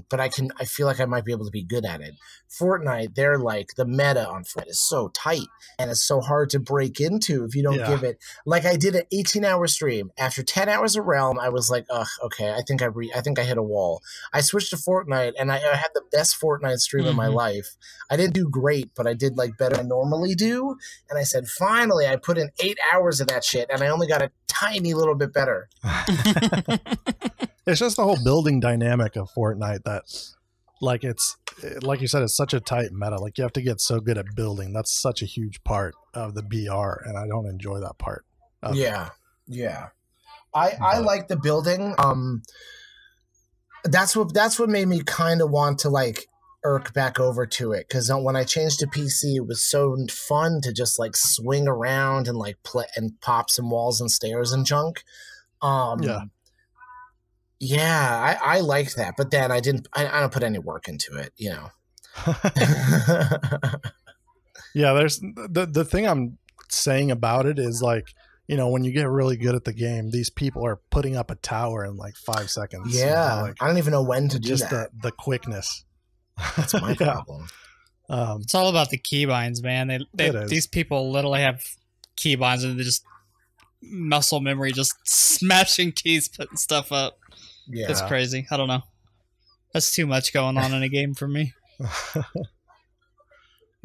But I feel like I might be able to be good at it. Fortnite, they're like, the meta on Fortnite is so tight and it's so hard to break into if you don't give it. Like I did an 18-hour stream. After 10 hours of Realm, I was like, ugh, okay, I think I hit a wall. I switched to Fortnite and I had the best Fortnite stream in my life. I didn't do great, but I did like better than I normally do. And I said, finally, I put in 8 hours of that shit and I only got a tiny little bit better. It's just the whole building dynamic of Fortnite that, like, it's like you said, it's such a tight meta. Like, you have to get so good at building. That's such a huge part of the BR, and I don't enjoy that part. Yeah. I like the building. That's what made me kind of want to like irk back over to it, because when I changed to PC, it was so fun to just like swing around and like play and pop some walls and stairs and junk. Yeah, I liked that, but then I don't put any work into it, you know. Yeah, there's the thing I'm saying about it is, like, you know, when you get really good at the game, these people are putting up a tower in like 5 seconds. Yeah, you know, like, I don't even know when to do just that. the quickness. That's my problem. It's all about the keybinds, man. These people literally have keybinds and they just muscle memory, just smashing keys, putting stuff up. Yeah, it's crazy. I don't know. That's too much going on in a game for me.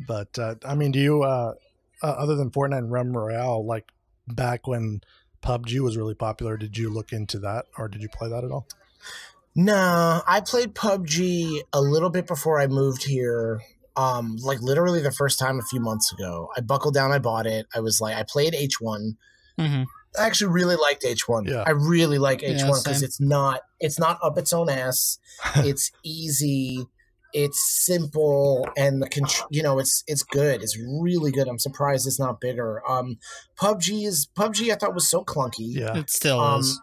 But I mean, do you other than Fortnite and Realm Royale, like back when PUBG was really popular, did you look into that or did you play that at all? No, I played PUBG a little bit before I moved here. Like literally the first time a few months ago. I buckled down, I bought it. I was like, I played H1. Mm-hmm. I actually really liked H1. Yeah. I really like H1 because same. it's not up its own ass. It's easy. It's simple, and it's good. It's really good. I'm surprised it's not bigger. PUBG I thought was so clunky. Yeah, it still is.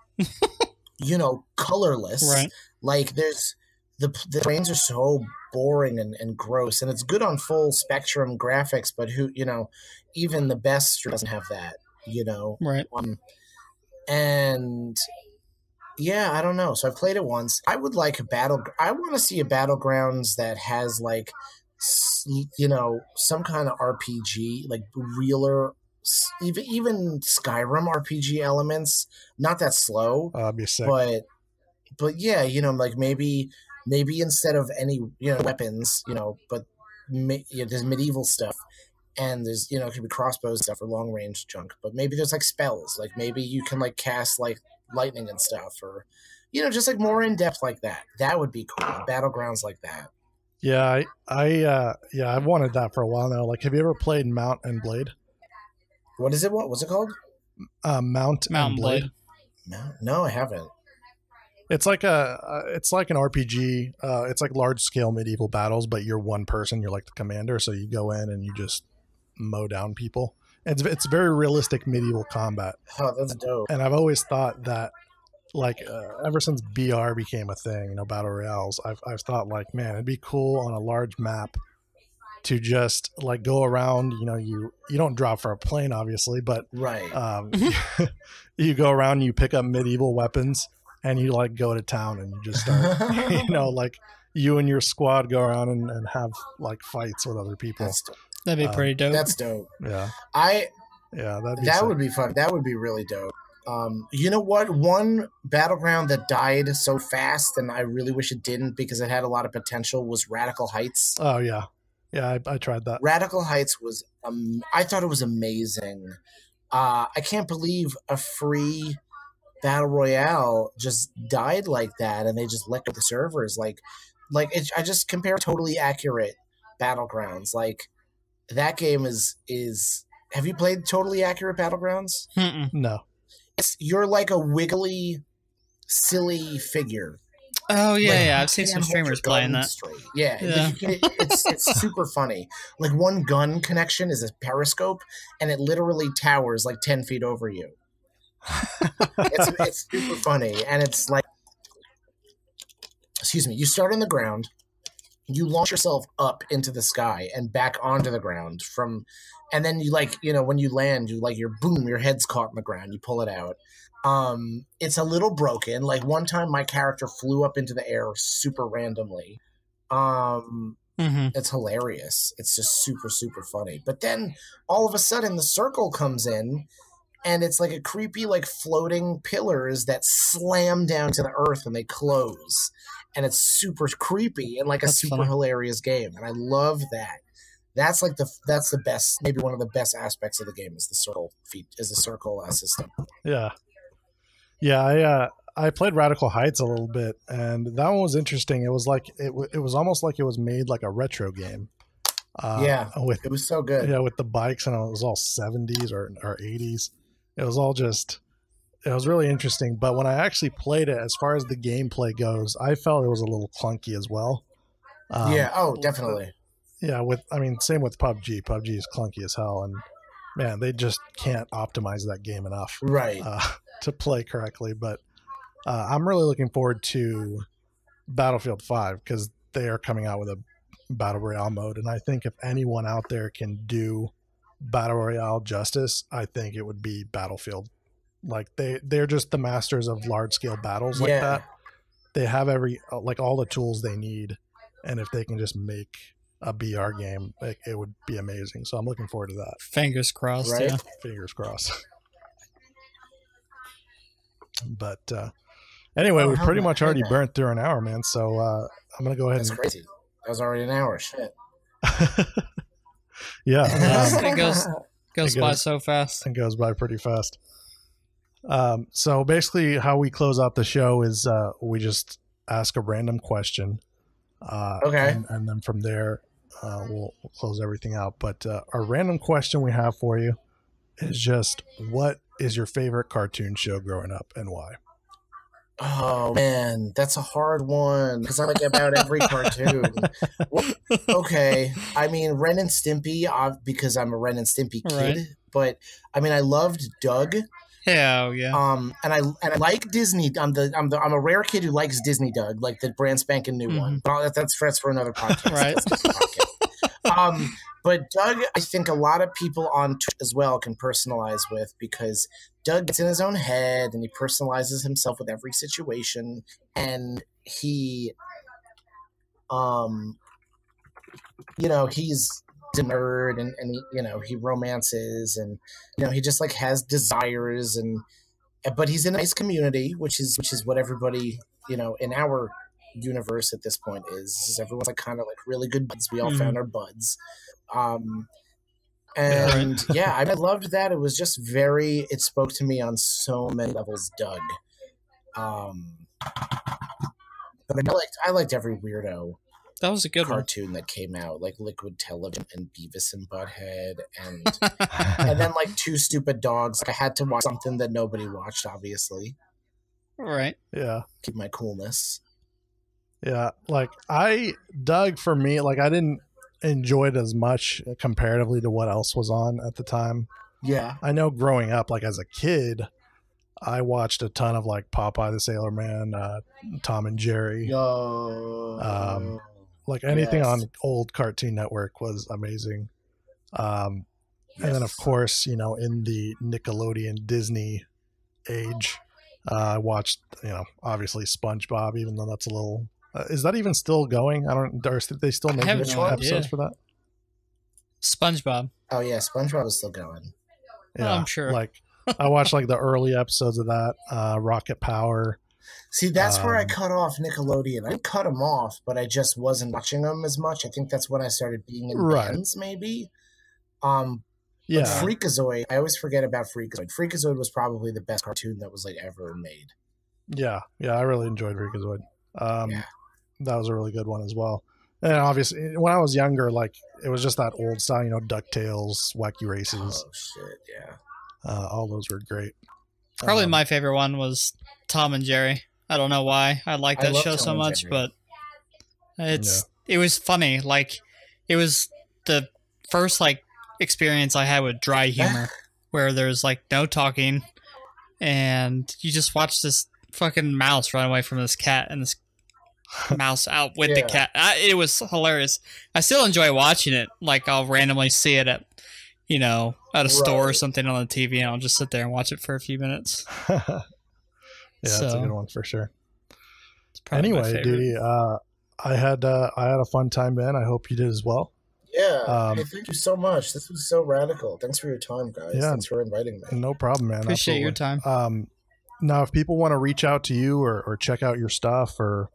Colorless. Right. Like there's the frames are so boring and gross, and it's good on full spectrum graphics, but even the best doesn't have that. Right. And yeah, I don't know. So I played it once. I would like I want to see a Battlegrounds that has like, some kind of RPG, like realer, even Skyrim RPG elements. Not that slow, be sick. but yeah, like maybe instead of any weapons, but there's medieval stuff. And there's, it could be crossbows stuff or long range junk, but maybe there's like spells, like maybe you can like cast like lightning and stuff, or, just like more in depth like that. That would be cool. Battlegrounds like that. Yeah, I've wanted that for a while now. Like, have you ever played Mount and Blade? What is it? What's it called? Mount and Blade. No, I haven't. It's like an RPG. It's like large scale medieval battles, but you're one person. You're like the commander, so you go in and you just mow down people. It's very realistic medieval combat. Oh, that's dope. And I've always thought that, like, ever since BR became a thing, battle royales, I've thought, like, man, it'd be cool on a large map to just like go around. You don't drop for a plane, obviously, but right. You go around and you pick up medieval weapons and you like go to town and you just start, like you and your squad go around and have like fights with other people. That'd be pretty dope. That's dope. Yeah. That would be fun. That would be really dope. You know what? One battleground that died so fast, and I really wish it didn't because it had a lot of potential, was Radical Heights. Oh yeah. Yeah, I tried that. Radical Heights was, I thought it was amazing. I can't believe a free battle royale just died like that, and they just let go of the servers. I just compare Totally Accurate Battlegrounds. Like, that game is. Have you played Totally Accurate Battlegrounds? No. You're like a wiggly, silly figure. Oh yeah, I've seen some streamers playing that. Straight. Yeah. It's super funny. Like, one gun connection is a periscope, and it literally towers like 10 feet over you. It's super funny, and it's like excuse me, you start on the ground, you launch yourself up into the sky and back onto the ground and then you like, you know, when you land, you like your head's caught in the ground, you pull it out. It's a little broken. Like one time my character flew up into the air super randomly. It's hilarious. It's just super, super funny. But then all of a sudden the circle comes in and it's like a creepy, like floating pillars that slam down to the earth and they close. And it's super creepy and like a super hilarious game. And I love that. That's like that's the best, maybe one of the best aspects of the game is the circle system. Yeah. Yeah. I played Radical Heights a little bit and that one was interesting. It was like, it was almost like it was made like a retro game. It was so good. Yeah. With the bikes and it was all 70s or 80s. It was all just, it was really interesting. But when I actually played it, as far as the gameplay goes, I felt it was a little clunky as well. Definitely. Yeah, same with PUBG. PUBG is clunky as hell, and man, they just can't optimize that game enough, right, to play correctly. But I'm really looking forward to Battlefield 5 because they are coming out with a Battle Royale mode, and I think if anyone out there can do Battle Royale justice, I think it would be Battlefield. Like they're just the masters of large scale battles like that. They have all the tools they need, and if they can just make a BR game, it would be amazing. So I'm looking forward to that. Fingers crossed. Right? Yeah. Fingers crossed. But anyway, we pretty much already burnt through an hour, man. So I'm gonna go ahead. That's crazy. That was already an hour. Shit. Yeah. It goes by so fast. It goes by pretty fast. So basically how we close out the show is we just ask a random question. Okay. And then from there, we'll close everything out. But our random question we have for you is just, what is your favorite cartoon show growing up and why? Oh man, that's a hard one because I like about every cartoon. Okay, I mean Ren and Stimpy, because I'm a Ren and Stimpy kid. Right. But I mean, I loved Doug. Hell yeah. And I like Disney. I'm a rare kid who likes Disney Doug, like the brand spanking new one. But that's for another podcast. Right. But Doug, I think a lot of people on Twitch as well can personalize with, because Doug gets in his own head and he personalizes himself with every situation, and he, he's a nerd and he romances and he just like has desires but he's in a nice community, which is what everybody in our universe at this point is everyone's like kind of like really good buds. We all found our buds. I loved that. It was just it spoke to me on so many levels, Doug. But I liked every weirdo. That was a good cartoon that came out, like Liquid Television and Beavis and Butthead, and and then like Two Stupid Dogs. I had to watch something that nobody watched, obviously. Right. Yeah. Keep my coolness. Yeah, like Doug, for me, like I didn't enjoy it as much comparatively to what else was on at the time. Yeah. I know growing up, like as a kid, I watched a ton of like Popeye the Sailor Man, Tom and Jerry. Like anything on old Cartoon Network was amazing. And then of course, in the Nickelodeon Disney age, I watched, obviously SpongeBob, even though that's a little, is that even still going? Are they still making episodes for that? SpongeBob. Oh yeah. SpongeBob is still going. Yeah, I'm sure. Like I watched like the early episodes of that, Rocket Power. See, that's where I cut off Nickelodeon. I didn't cut them off, but I just wasn't watching them as much. I think that's when I started being in bands, maybe. Yeah. Freakazoid, I always forget about Freakazoid. Freakazoid was probably the best cartoon that was like ever made. Yeah, I really enjoyed Freakazoid. That was a really good one as well. And obviously, when I was younger, like it was just that old style, DuckTales, Wacky Races. Oh shit, yeah. All those were great. Probably my favorite one was Tom and Jerry. I don't know why I like that show so much, but it was funny. Like it was the first like experience I had with dry humor, where there's like no talking, and you just watch this fucking mouse run away from this cat, and this mouse out with the cat. It was hilarious. I still enjoy watching it. Like I'll randomly see it at, at a store or something on the TV, and I'll just sit there and watch it for a few minutes. Yeah, that's a good one for sure. Anyway, Doody, I had a fun time, man. I hope you did as well. Yeah. Hey, thank you so much. This was so radical. Thanks for your time, guys. Yeah, thanks for inviting me. No problem, man. Appreciate your time. Now, if people want to reach out to you or check out your stuff or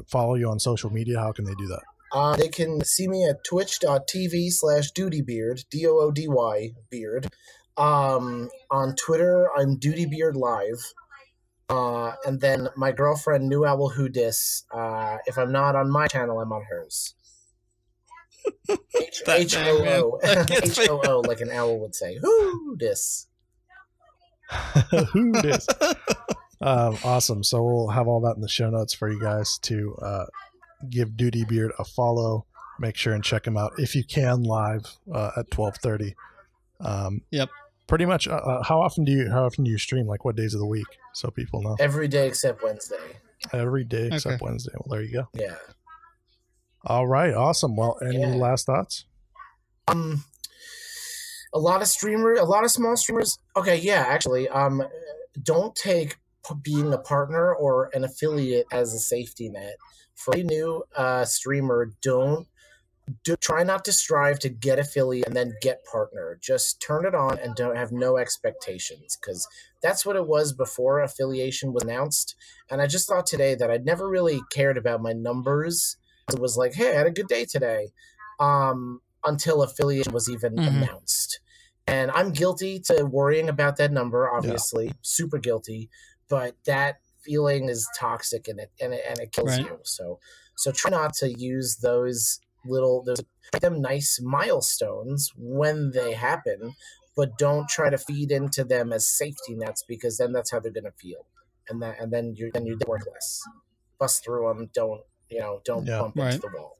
follow you on social media, how can they do that? They can see me at twitch.tv/DoodyBeard, DOODY beard. On Twitter, I'm DoodyBeard Live. And then my girlfriend, New Owl Who Dis. If I'm not on my channel, I'm on hers. H-O-O. H-O-O, like an owl would say. Who dis? Who dis? Awesome. So we'll have all that in the show notes for you guys to give DoodyBeard a follow. Make sure and check him out if you can live at 12:30. Yep. Pretty much. How often do you stream? Like what days of the week, so people know? Every day except Wednesday. Every day except Wednesday. Well, there you go. Yeah. All right. Awesome. Well, any last thoughts? A lot of small streamers. Okay. Yeah. Actually, don't take being a partner or an affiliate as a safety net. For a new streamer, try not to strive to get affiliate and then get partner. Just turn it on and don't have no expectations, because that's what it was before affiliation was announced. And I just thought today that I'd never really cared about my numbers. It was like, hey, I had a good day today, until affiliation was even announced. And I'm guilty to worrying about that number, obviously, super guilty, but that feeling is toxic and it kills you. So try not to use those make them nice milestones when they happen, but don't try to feed into them as safety nets, because then that's how they're gonna feel, and then you're worthless. Bust through them. Don't bump into the wall.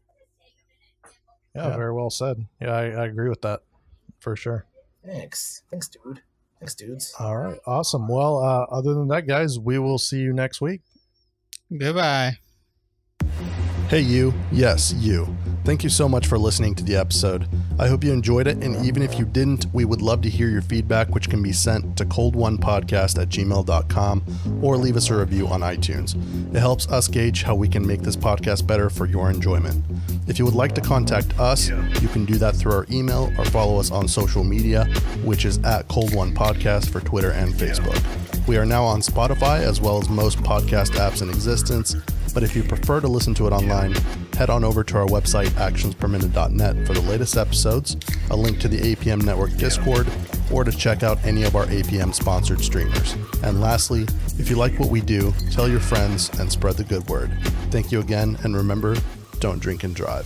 Yeah, very well said. Yeah, I agree with that for sure. Thanks, dude. Thanks, dudes. All right, awesome. Well, other than that, guys, we will see you next week. Goodbye. Hey, you. Yes, you. Thank you so much for listening to the episode. I hope you enjoyed it, and even if you didn't, we would love to hear your feedback, which can be sent to coldonepodcast@gmail.com or leave us a review on iTunes. It helps us gauge how we can make this podcast better for your enjoyment. If you would like to contact us, you can do that through our email or follow us on social media, which is @coldonepodcast for Twitter and Facebook. We are now on Spotify as well as most podcast apps in existence, but if you prefer to listen to it online, head on over to our website, actionsperminute.net, for the latest episodes, a link to the APM Network Discord, or to check out any of our APM-sponsored streamers. And lastly, if you like what we do, tell your friends and spread the good word. Thank you again, and remember, don't drink and drive.